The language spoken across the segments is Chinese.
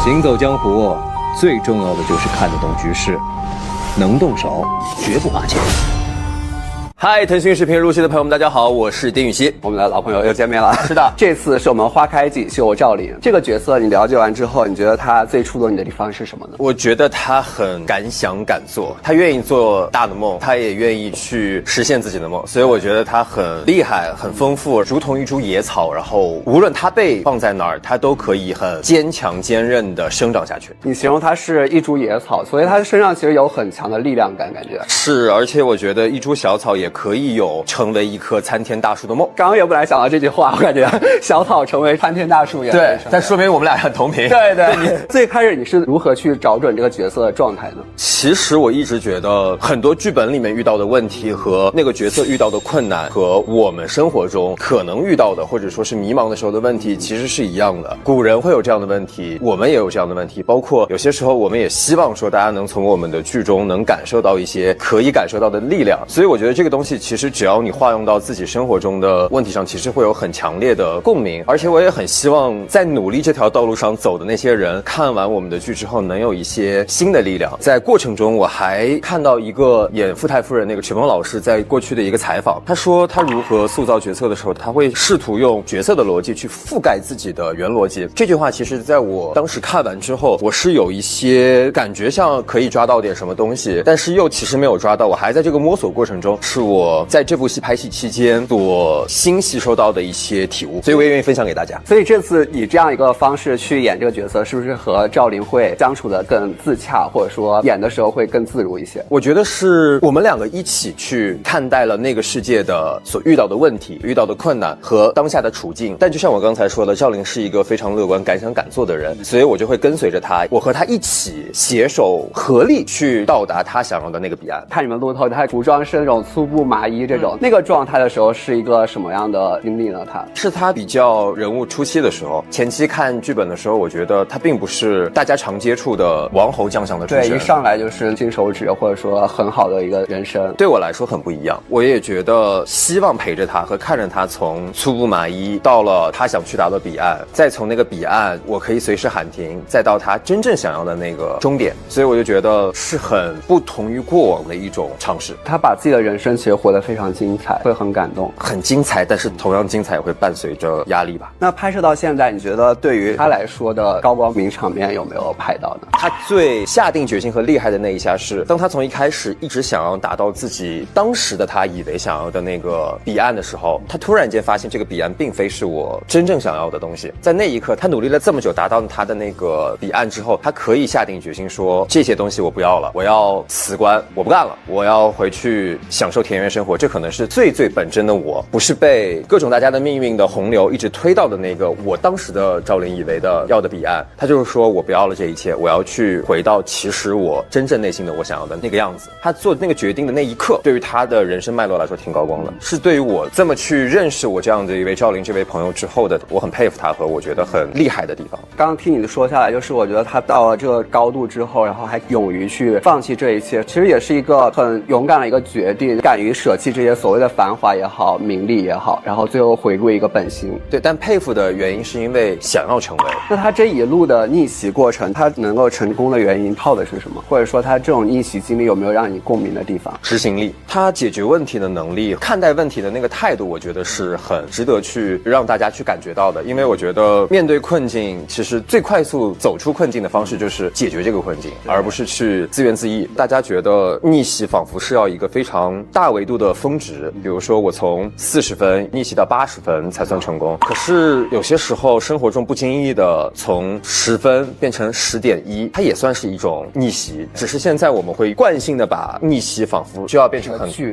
行走江湖，最重要的就是看得懂局勢，能动手，絕不花錢。嗨，腾讯视频入戲的朋友們，大家好，我是丁禹兮，我們的老朋友又見面了。是的，這次是我們花開錦繡趙琳這個角色，你了解完之後，你覺得他最觸動你的地方是什麼呢？我覺得他很敢想敢做，他願意做大的夢，他也願意去實現自己的夢，所以我覺得他很厲害，很豐富，如同一株野草，然後無論他被放在哪兒，他都可以很堅強堅韌地生長下去。你形容他是一株野草，所以他身上其實有很強的力量感，感覺是，而且我覺得一株小草也可以有成為一棵參天大樹的夢。剛剛也本來想到這句話，我感覺小草成為參天大樹也對，但說明我們倆很同頻。对对，你最開始你是如何去找準這個角色的狀態呢？其實我一直覺得很多劇本裡面遇到的問題和那個角色遇到的困難和我們生活中可能遇到的或者說是迷茫的時候的問題其實是一樣的。古人會有這樣的問題，我們也有這樣的問題，包括有些時候我們也希望說大家能從我們的劇中能感受到一些可以感受到的力量。所以我覺得這個東西其實只要你化用到自己生活中的問題上，其實會有很強烈的共鳴。而且我也很希望在努力這條道路上走的那些人看完我們的劇之後能有一些新的力量。在過程中我還看到一個演傅太夫人那個曲風老師在過去的一個採訪，他說他如何塑造角色的時候，他會試圖用角色的邏輯去覆蓋自己的原邏輯。這句話其實在我當時看完之後，我是有一些感覺像可以抓到點什麼東西，但是又其實沒有抓到。我還在這個摸索過程中，是我在這部戲拍戲期間所新吸收到的一些體悟，所以我也願意分享給大家。所以這次以這樣一個方式去演這個角色，是不是和趙琳會相處得更自洽，或者說演的時候會更自如一些？我覺得是我們兩個一起去看待了那個世界的所遇到的問題、遇到的困難和當下的處境。但就像我剛才說的，趙琳是一個非常樂觀、敢想敢做的人，所以我就會跟隨着她，我和她一起攜手合力去到達她想要的那個彼岸。看你們路透，她服裝是那種粗布麻衣這種，那個狀態的時候是一個什麼樣的經歷呢？是她比較人物初期的時候，前期看劇本的時候，我覺得她並不是大家常接觸的王侯将相的出身，对，一上來就是金手指，或者說很好的一個人生，對我來說很不一樣。我也覺得希望陪着她和看着她從粗布麻衣到了她想去達的彼岸，再從那個彼岸我可以隨時喊停，再到她真正想要的那個終點，所以我就覺得是很不同於過往的一種嘗試。她把自己的人生其實活得非常精彩，會很感動，很精彩，但是同樣精彩也會伴隨着壓力吧。那拍攝到現在，你覺得對於她來說的高光名場面有沒有拍到呢？她最下定決心和厲害的那一下是，當她從一開始一直想要達到自己當時的她以為想要的那個彼岸的時候，她突然間發現這個彼岸並非是我真正想要的東西。在那一刻，她努力了這麼久達到她的那個彼岸之後，她可以下定決心說，這些東西我不要了，我要辭官，我不幹了，我要回去享受田園生活。這可能是最最本真的我，不是被各種大家的命運的洪流一直推到的那個我當時的趙琳以為的要的彼岸。她就是說我不要了這一切，我要去回到其實我真正內心的我想要的那個樣子。她做那個決定的那一刻，對於她的人生脈絡來說挺高光的，是對於我這麼去認識我這樣的一位趙琳這位朋友之後的，我很佩服她和我覺得很厲害的地方。剛剛聽你說下來，就是我覺得她到了這個高度之後，然後還勇於去放棄這一切，其實也是一個很勇敢的一個決定，敢於捨棄這些所謂的繁華也好，名利也好，然後最後回歸一個本心。對，但佩服的原因是因為想要成為。那她這一路的逆襲過程，她能夠成功的原因靠的是什麼？或者說她這種逆襲經歷有沒有讓你共鳴的地方？執行力，她解決問題的能力，看待問題的那個態度，我覺得是很值得去讓大家去感覺到的。因為我覺得面對困境，其實最快速走出困境的方式就是解決這個困境，而不是去自怨自艾。大家覺得逆襲仿佛是要一個非常大維度的峰值，比如說我從40分逆襲到80分才算成功。可是有些时候生活中不經意的從10分變成10.1，它也算是一種逆襲。只是現在我們會慣性的把逆襲仿佛就要變成很巨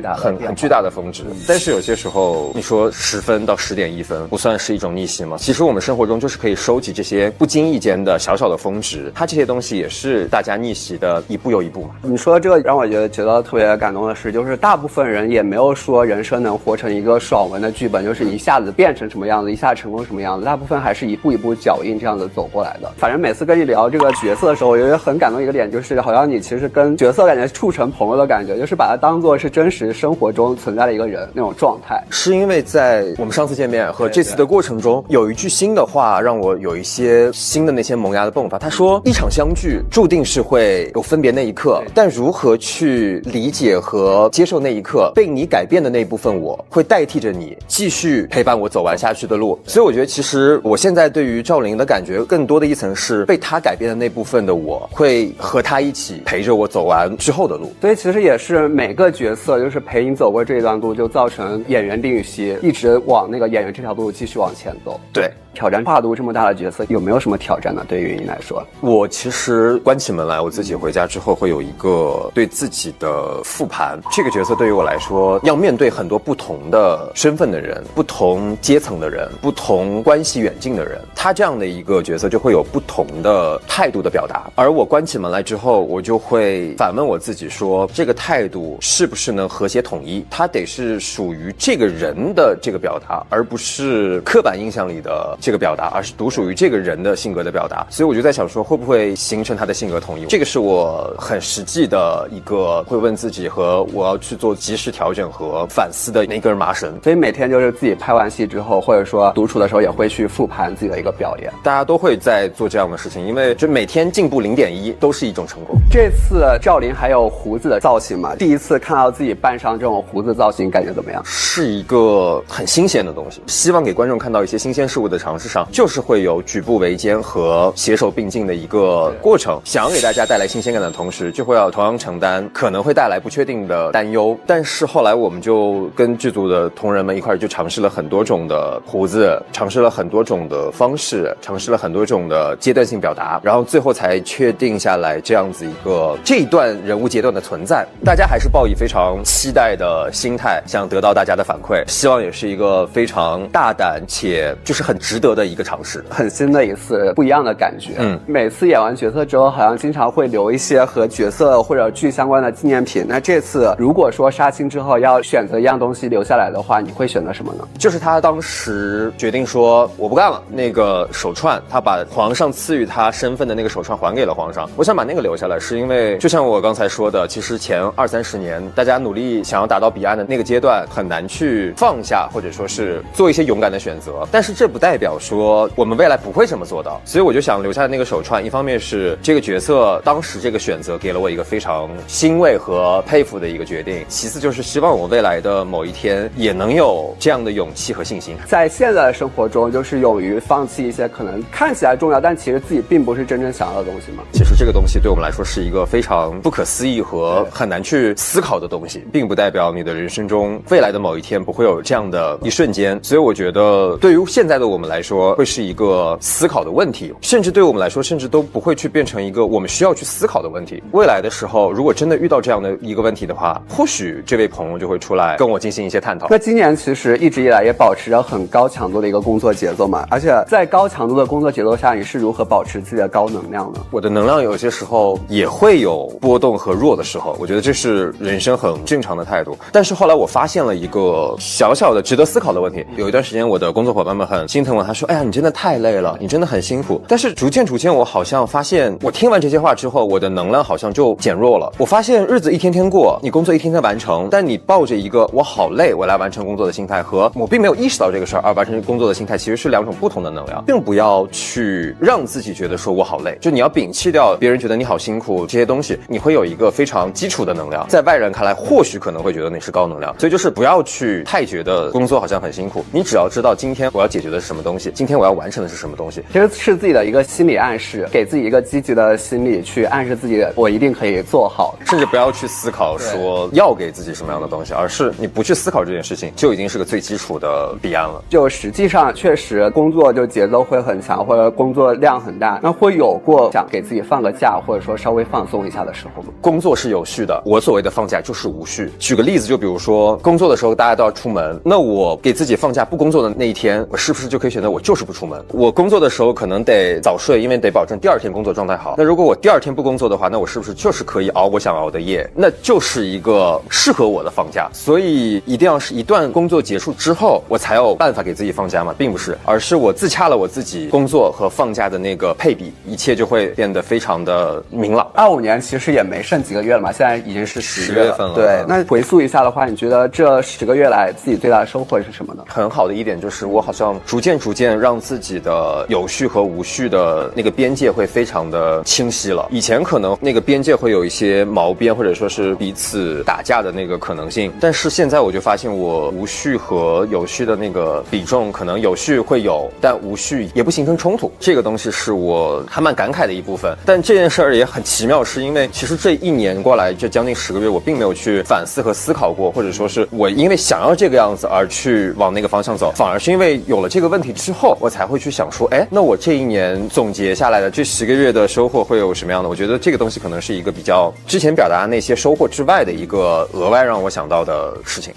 大的峰值。但是有些时候你說10分到10.1分不算是一种逆襲嗎？其實我們生活中就是可以收集這些不經意間的小小的峰值，它這些東西也是大家逆襲的一步又一步嘛。你說這個讓我覺得特別感動的是，就是大部分本人也没有說人生能活成一個爽文的劇本，就是一下子变成什麼樣子，一下子成功什麼樣子，大部分還是一步一步腳印這樣子走過來的。反正每次跟你聊這個角色的時候，我觉得很感動一個點，就是好像你其實跟角色感覺處成朋友的感覺，就是把它当作是真實生活中存在的一個人那種狀態。是因為在我們上次見面和這次的過程中，有一句新的話讓我有一些新的那些萌芽的迸發。他說，一場相聚注定是会有分別那一刻，但如何去理解和接受那一刻，被你改變的那一部分我会代替着你繼續陪伴我走完下去的路。所以我覺得其實我現在对於趙琳的感覺更多的一層是被他改變的那部分的我會和他一起陪着我走完之後的路。所以其實也是每個角色就是陪你走過這一段路，就造成演員丁禹兮一直往那個演員這條路繼續往前走。對，挑戰跨度這麼大的角色，有沒有什麼挑戰呢？对于你来说，我其實關起門來，我自己回家之後會有一個對自己的復盤。這個角色對於我來說，要面對很多不同的身份的人，不同階層的人，不同關係遠近的人，他這樣的一個角色就會有不同的態度的表達。而我關起門來之後，我就會反問我自己說，這個態度是不是能和諧統一？它得是屬於這個人的這個表達，而不是刻板印象裡的這個表達，而是獨屬於這個人的性格的表達。所以我就在想說，會不會形成他的性格統一？這個是我很實際的一個會問自己和我要去做及時調整和反思的那根麻繩。所以每天就是自己拍完戲之後，或者說獨處的時候，也會去復盤自己的一個表演。大家都會在做這樣的事情，因為就每天進步0.1都是一種成功。這次趙琳還有鬍子的造型嘛？第一次看到自己扮上這種鬍子造型，感覺怎麼樣？是一個很新鮮的東西，希望給觀眾看到一些新鮮事物的嘗試上，就是會有舉步維艱和攜手並進的一個過程。想要給大家帶來新鮮感的同時，就會要同樣承擔可能會帶來不確定的擔憂。但是後來我們就跟劇組的同仁們一塊就嘗試了很多種的鬍子，嘗試了很多種的方式，嘗試了很多種的階段性表達，然後最後才確定下來這樣子一個這一段人物階段的存在。大家還是抱以非常期待的心態，想得到大家的反饋，希望也是一個非常大膽且就是很值得的一個嘗試，很新的一次不一樣的感覺。每次演完角色之後，好像經常會留一些和角色或者劇相關的紀念品。那這次如果說殺青之後要選擇一樣東西留下來的話，你會選擇什麼呢？就是他當時決定說我不幹了，那個手串，他把皇上賜予他身份的那個手串還給了皇上。我想把那個留下來，是因為就像我剛才說的，其實前20-30年大家努力想要達到彼岸的那個階段，很難去放下，或者說是做一些勇敢的選擇。但是這不代表說我們未來不會這麼做到，所以我就想留下那個手串。一方面是這個角色當時這個選擇給了我一個非常欣慰和佩服的一個決定，其次就是希望我未來的某一天也能有這樣的勇氣和信心。在現在的生活中，就是勇於放棄一些可能看起来重要，但其實自己並不是真正想要的東西嘛。其實這個東西對我們來說是一個非常不可思議和很難去思考的東西，並不代表你的人生中未來的某一天不會有這樣的一瞬間。所以我覺得對於現在的我們來說，會是一個思考的問題，甚至对我們來說，甚至都不會去变成一個我們需要去思考的問題。未來的時候，如果真的遇到這樣的一個問題的話，或許這位朋友就會出來跟我進行一些探討。那今年其實一直以來也保持着很高強度的一個工作節奏嘛，而且在高強度的工作節奏下，你是如何保持自己的高能量呢？我的能量有些時候也會有波動和弱的時候，我覺得這是人生很正常的態度。但是後來我發現了一個小小的值得思考的問題。有一段時間我的工作夥伴們很心疼我，他說，哎呀，你真的太累了，你真的很辛苦。但是逐漸我好像發現，我聽完這些話之後，我的能量好像就減弱了。我發現日子一天天過，你工作一天天完成，但你抱着一個我好累我來完成工作的心態，和我並沒有意識到這個事兒而完成工作的心態，其實是兩種不同的能量。並不要去讓自己覺得說我好累，就你要摒棄掉別人覺得你好辛苦這些東西，你會有一個非常基礎的能量，在外人看來或許可能會覺得你是高能量。所以就是不要去太覺得工作好像很辛苦，你只要知道今天我要解決的是什麼東西，今天我要完成的是什麼東西，其實是自己的一個心理暗示，給自己一個積極的心理去暗示自己我一定可以做好，甚至不要去思考說要給自己什麼樣的東西，而是你不去思考這件事情就已經是個最基礎的彼岸了。就實際上確實工作就節奏會很強，或者工作量很大，那會有過想給自己放個假，或者說稍微放鬆一下的時候嗎？工作是有序的，我所謂的放假就是无序。舉個例子，就比如說工作的時候大家都要出門，那我給自己放假不工作的那一天，我是不是就可以選擇得我就是不出門。我工作的时候可能得早睡，因为得保证第二天工作状态好。那如果我第二天不工作的话，那我是不是就是可以熬我想熬的夜？那就是一个适合我的放假。所以一定要是一段工作结束之後，我才有辦法給自己放假嗎？並不是，而是我自洽了我自己工作和放假的那個配比，一切就會變得非常的明朗。25年其實也沒剩幾個月了嘛，現在已經是10月份了。對，那回溯一下的話，你覺得這10個月來自己最大的收穫是什麼呢？很好的一點就是我好像逐漸讓自己的有序和無序的那個邊界會非常的清晰了。以前可能那個邊界會有一些毛邊，或者說是彼此打架的那個可能性，但是現在我就發現我無序和有序的那個比重，可能有序會有，但無序也不形成衝突。這個東西是我還蠻感慨的一部分。但這件事兒也很奇妙，是因為其實這一年過來，這將近10個月，我並沒有去反思和思考過，或者說是我因為想要這個樣子而去往那個方向走，反而是因為有了這個問題之後，我才會去想說，哎，那我這一年總結下來的這10個月的收穫會有什麼樣的？我覺得這個東西可能是一個比較之前表達那些收穫之外的一個額外讓我想到的事情。